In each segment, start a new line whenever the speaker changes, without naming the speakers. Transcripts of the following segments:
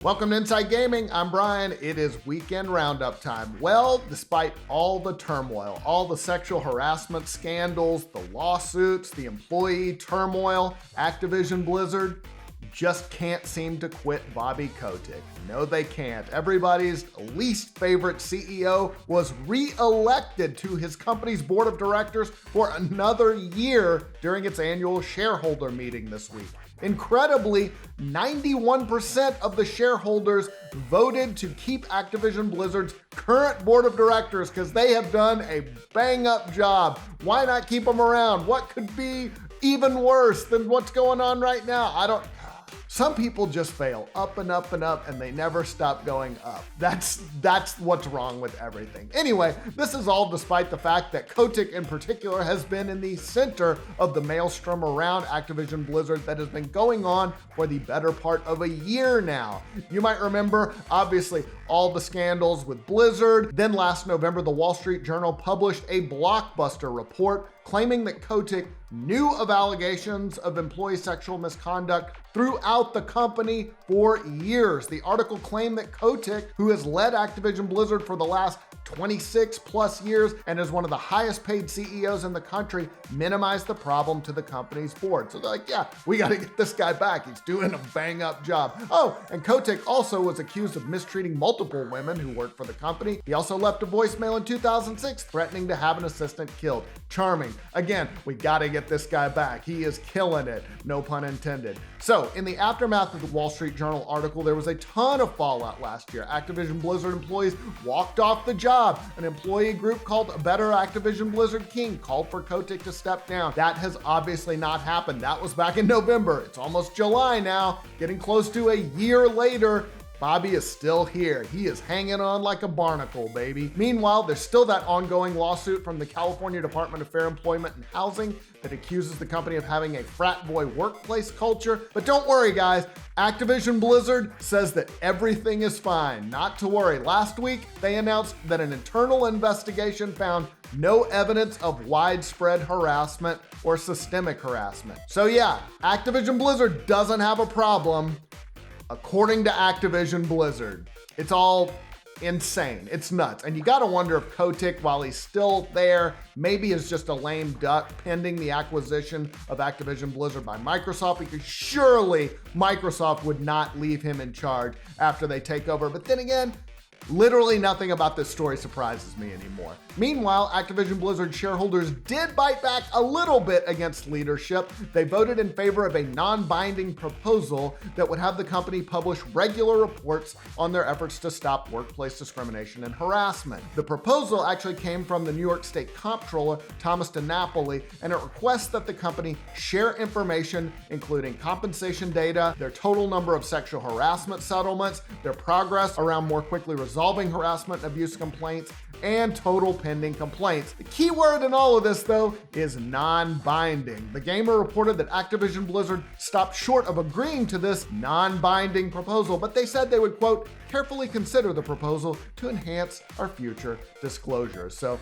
Welcome to Inside Gaming. I'm Brian. It is weekend roundup time. Well, despite all the turmoil, all the sexual harassment scandals, the lawsuits, the employee turmoil, Activision Blizzard just can't seem to quit Bobby Kotick. No, they can't. Everybody's least favorite CEO was re-elected to his company's board of directors for another year during its annual shareholder meeting this week. Incredibly, 91% of the shareholders voted to keep Activision Blizzard's current board of directors because they have done a bang-up job. Why not keep them around? What could be even worse than what's going on right now? Some people just fail up and up and up, and they never stop going up. That's what's wrong with everything. Anyway, this is all despite the fact that Kotick in particular has been in the center of the maelstrom around Activision Blizzard that has been going on for the better part of a year now. You might remember, obviously, all the scandals with Blizzard. Then last November, the Wall Street Journal published a blockbuster report claiming that Kotick knew of allegations of employee sexual misconduct throughout the company for years. The article claimed that Kotick, who has led Activision Blizzard for the last 26 plus years and is one of the highest paid CEOs in the country, minimized the problem to the company's board. So they're like, yeah, we got to get this guy back. He's doing a bang up job. Oh, and Kotick also was accused of mistreating multiple women who worked for the company. He also left a voicemail in 2006 threatening to have an assistant killed. Charming. Again, we got to get this guy back. He is killing it. No pun intended. So in the aftermath of the Wall Street Journal article, there was a ton of fallout last year. Activision Blizzard employees walked off the job. An employee group called Better Activision Blizzard King called for Kotick to step down. That has obviously not happened. That was back in November. It's almost July now, getting close to a year later. Bobby is still here. He is hanging on like a barnacle, baby. Meanwhile, there's still that ongoing lawsuit from the California Department of Fair Employment and Housing that accuses the company of having a frat boy workplace culture. But don't worry, guys. Activision Blizzard says that everything is fine. Not to worry. Last week, they announced that an internal investigation found no evidence of widespread harassment or systemic harassment. So yeah, Activision Blizzard doesn't have a problem. According to Activision Blizzard, it's all insane. It's nuts. And you got to wonder if Kotick, while he's still there, maybe is just a lame duck pending the acquisition of Activision Blizzard by Microsoft, because surely Microsoft would not leave him in charge after they take over. But then again, literally nothing about this story surprises me anymore. Meanwhile, Activision Blizzard shareholders did bite back a little bit against leadership. They voted in favor of a non-binding proposal that would have the company publish regular reports on their efforts to stop workplace discrimination and harassment. The proposal actually came from the New York State Comptroller, Thomas DiNapoli, and it requests that the company share information, including compensation data, their total number of sexual harassment settlements, their progress around more quickly resolving harassment and abuse complaints, and total pending complaints. The key word in all of this, though, is non-binding. The Gamer reported that Activision Blizzard stopped short of agreeing to this non-binding proposal, but they said they would, quote, carefully consider the proposal to enhance our future disclosures. So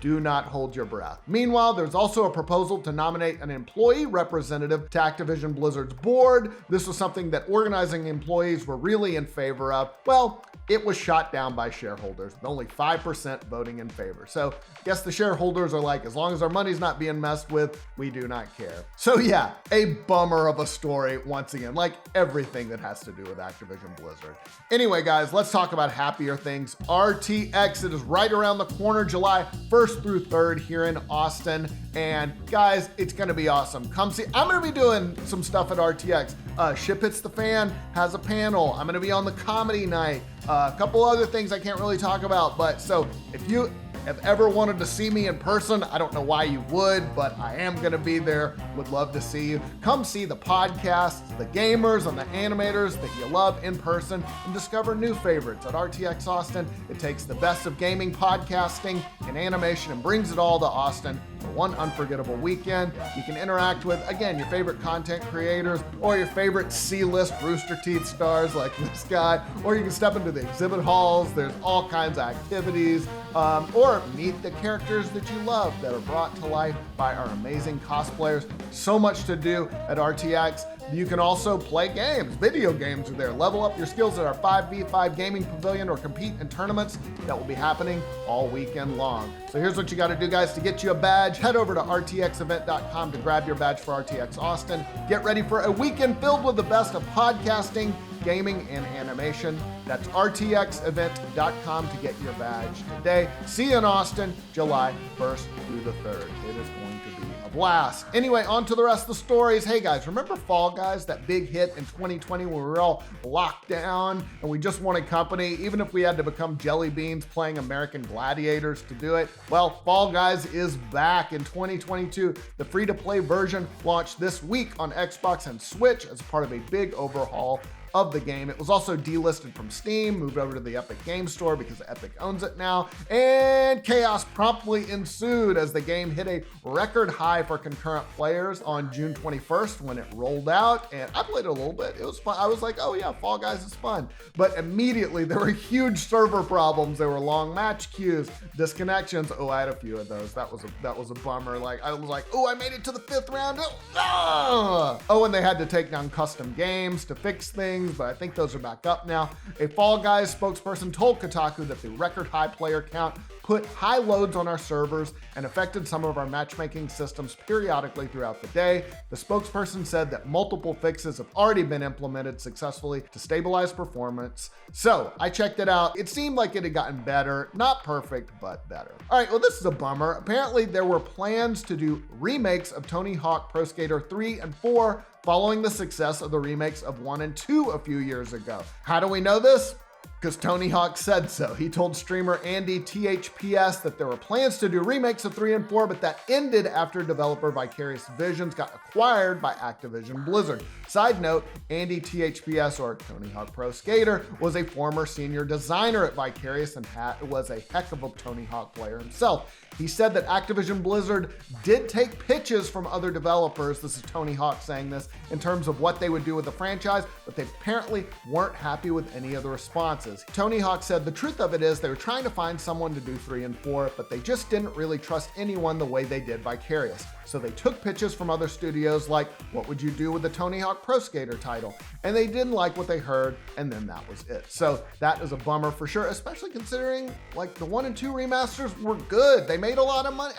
do not hold your breath. Meanwhile, there's also a proposal to nominate an employee representative to Activision Blizzard's board. This was something that organizing employees were really in favor of. Well, it was shot down by shareholders, with only 5% voting in favor. So I guess the shareholders are like, as long as our money's not being messed with, we do not care. So yeah, a bummer of a story once again, like everything that has to do with Activision Blizzard. Anyway, guys, let's talk about happier things. RTX, it is right around the corner, July 1st through 3rd here in Austin. And guys, it's gonna be awesome. Come see, I'm gonna be doing some stuff at RTX. Ship Hits the Fan has a panel. I'm gonna be on the comedy night. A couple other things I can't really talk about, but so if you have ever wanted to see me in person, I don't know why you would, but I am gonna be there. Would love to see you. Come see the podcasts, the gamers, and the animators that you love in person, and discover new favorites at RTX Austin. It takes the best of gaming, podcasting, and animation and brings it all to Austin for one unforgettable weekend. You can interact with, again, your favorite content creators or your favorite C-list Rooster Teeth stars like this guy, or you can step into the exhibit halls. There's all kinds of activities, or meet the characters that you love that are brought to life by our amazing cosplayers. So much to do at RTX. You can also play games. Video games are there. Level up your skills at our 5v5 gaming pavilion or compete in tournaments that will be happening all weekend long. So here's what you got to do, guys. To get you a badge, head over to rtxevent.com to grab your badge for RTX Austin. Get ready for a weekend filled with the best of podcasting, gaming, and animation. That's rtxevent.com to get your badge today. See you in Austin, July 1st through the 3rd. It is going to be a blast. Anyway, on to the rest of the stories. Hey guys, remember Fall Guys, that big hit in 2020 when we were all locked down and we just wanted company, even if we had to become jelly beans playing American Gladiators to do it? Well, Fall Guys is back in 2022. The free-to-play version launched this week on Xbox and Switch as part of a big overhaul of the game. It was also delisted from Steam, moved over to the Epic Game Store because Epic owns it now, and chaos promptly ensued as the game hit a record high for concurrent players on June 21st when it rolled out, and I played it a little bit. It was fun. I was like, oh yeah, Fall Guys is fun. But immediately there were huge server problems. There were long match queues, disconnections. Oh, I had a few of those. That was a bummer. Like, I was like, oh, I made it to the 5th round. Oh, and they had to take down custom games to fix things, but I think those are back up now. A Fall Guys spokesperson told Kotaku that the record high player count put high loads on our servers and affected some of our matchmaking systems periodically throughout the day. The spokesperson said that multiple fixes have already been implemented successfully to stabilize performance. So I checked it out. It seemed like it had gotten better. Not perfect, but better. All right, well, this is a bummer. Apparently there were plans to do remakes of Tony Hawk Pro Skater 3 and 4 following the success of the remakes of 1 and 2 a few years ago. How do we know this? Because Tony Hawk said so. He told streamer Andy THPS that there were plans to do remakes of 3 and 4, but that ended after developer Vicarious Visions got acquired by Activision Blizzard. Side note, Andy THPS, or Tony Hawk Pro Skater, was a former senior designer at Vicarious and was a heck of a Tony Hawk player himself. He said that Activision Blizzard did take pitches from other developers, this is Tony Hawk saying this, in terms of what they would do with the franchise, but they apparently weren't happy with any of the responses. Tony Hawk said the truth of it is they were trying to find someone to do 3 and 4, but they just didn't really trust anyone the way they did Vicarious. So they took pitches from other studios like, what would you do with the Tony Hawk Pro Skater title? And they didn't like what they heard, and then that was it. So that is a bummer for sure, especially considering like the 1 and 2 remasters were good. They made a lot of money.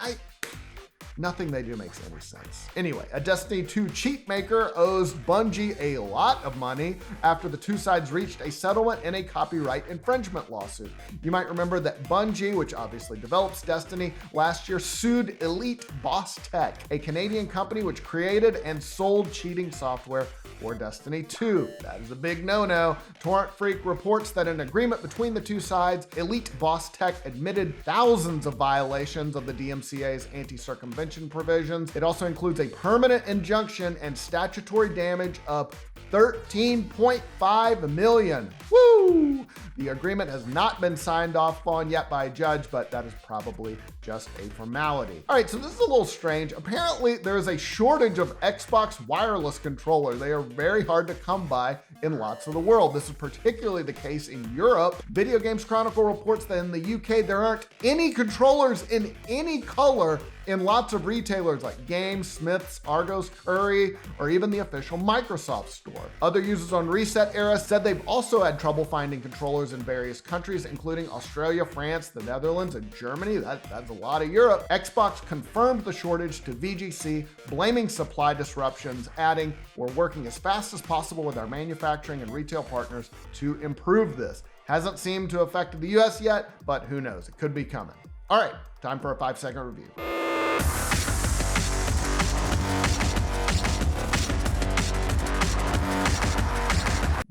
Nothing they do makes any sense. Anyway, a Destiny 2 cheat maker owes Bungie a lot of money after the two sides reached a settlement in a copyright infringement lawsuit. You might remember that Bungie, which obviously develops Destiny, last year sued Elite Boss Tech, a Canadian company which created and sold cheating software for Destiny 2. That is a big no-no. Torrent Freak reports that in agreement between the two sides, Elite Boss Tech admitted thousands of violations of the DMCA's anti-circumvention provisions. It also includes a permanent injunction and statutory damage of $13.5 million. Woo! The agreement has not been signed off on yet by a judge, but that is probably just a formality. All right, so this is a little strange. Apparently, there is a shortage of Xbox wireless controllers. They are very hard to come by in lots of the world. This is particularly the case in Europe. Video Games Chronicle reports that in the UK, there aren't any controllers in any color in lots of retailers like Games, Smiths, Argos, Curry, or even the official Microsoft store. Other users on Reset Era said they've also had trouble finding controllers in various countries, including Australia, France, the Netherlands, and Germany. That's a lot of Europe. Xbox confirmed the shortage to VGC, blaming supply disruptions, adding, "We're working as fast as possible with our manufacturing and retail partners to improve this." Hasn't seemed to affect the US yet, but who knows? It could be coming. All right, time for a 5-second review.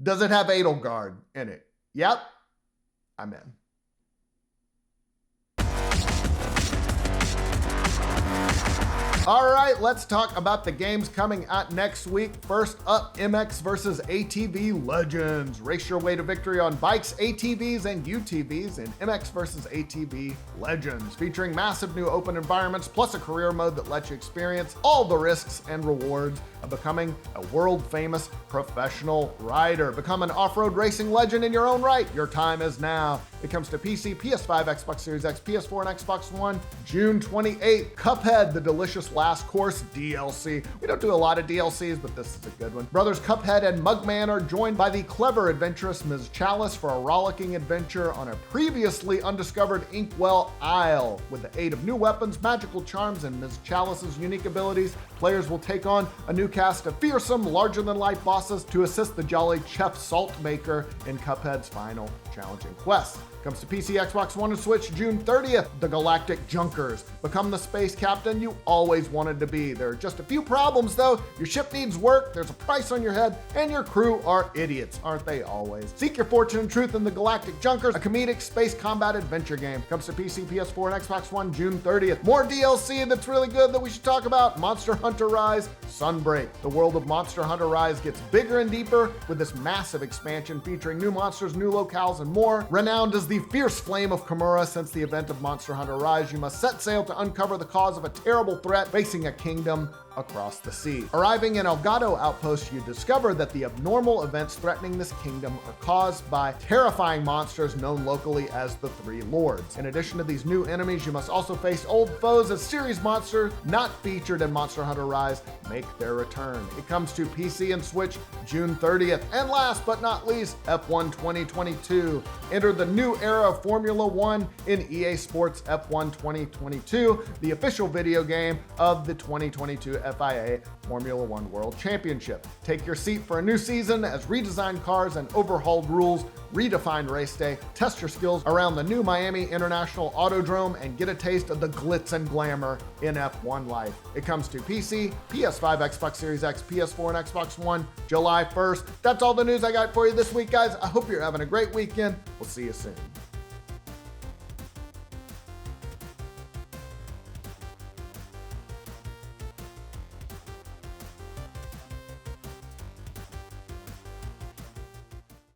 Does it have Edelgard in it? Yep, I'm in. All right, let's talk about the games coming out next week. First up, MX versus ATV Legends. Race your way to victory on bikes, ATVs, and UTVs in MX versus ATV Legends, featuring massive new open environments, plus a career mode that lets you experience all the risks and rewards of becoming a world-famous professional rider. Become an off-road racing legend in your own right. Your time is now. It comes to PC, PS5, Xbox Series X, PS4, and Xbox One June 28th. Cuphead, the Delicious Last Course DLC. We don't do a lot of DLCs, but this is a good one. Brothers Cuphead and Mugman are joined by the clever adventurous Ms. Chalice for a rollicking adventure on a previously undiscovered Inkwell Isle. With the aid of new weapons, magical charms, and Ms. Chalice's unique abilities, players will take on a new cast of fearsome, larger-than-life bosses to assist the jolly Chef Saltmaker in Cuphead's final challenging quest. Comes to PC, Xbox One, and Switch June 30th. The Galactic Junkers. Become the space captain you always wanted to be. There are just a few problems though. Your ship needs work, there's a price on your head, and your crew are idiots, aren't they always? Seek your fortune and truth in the Galactic Junkers, a comedic space combat adventure game. Comes to PC, PS4, and Xbox One June 30th. More DLC that's really good that we should talk about. Monster Hunter Rise Sunbreak. The world of Monster Hunter Rise gets bigger and deeper with this massive expansion featuring new monsters, new locales, and more. Renowned as the fierce flame of Kimura, since the event of Monster Hunter Rise, you must set sail to uncover the cause of a terrible threat facing a kingdom across the sea. Arriving in Elgato Outpost, you discover that the abnormal events threatening this kingdom are caused by terrifying monsters known locally as the Three Lords. In addition to these new enemies, you must also face old foes as series monsters not featured in Monster Hunter Rise make their return. It comes to PC and Switch June 30th. And last but not least, F1 2022. Enter the new era of Formula One in EA Sports F1 2022, the official video game of the 2022 FIA Formula One World Championship. Take your seat for a new season as redesigned cars and overhauled rules redefine race day. Test your skills around the new Miami International Autodrome and get a taste of the glitz and glamour in F1 life. It comes to PC, PS5, Xbox Series X, PS4, and Xbox One July 1st. That's all the news I got for you this week, guys. I hope you're having a great weekend. We'll see you soon.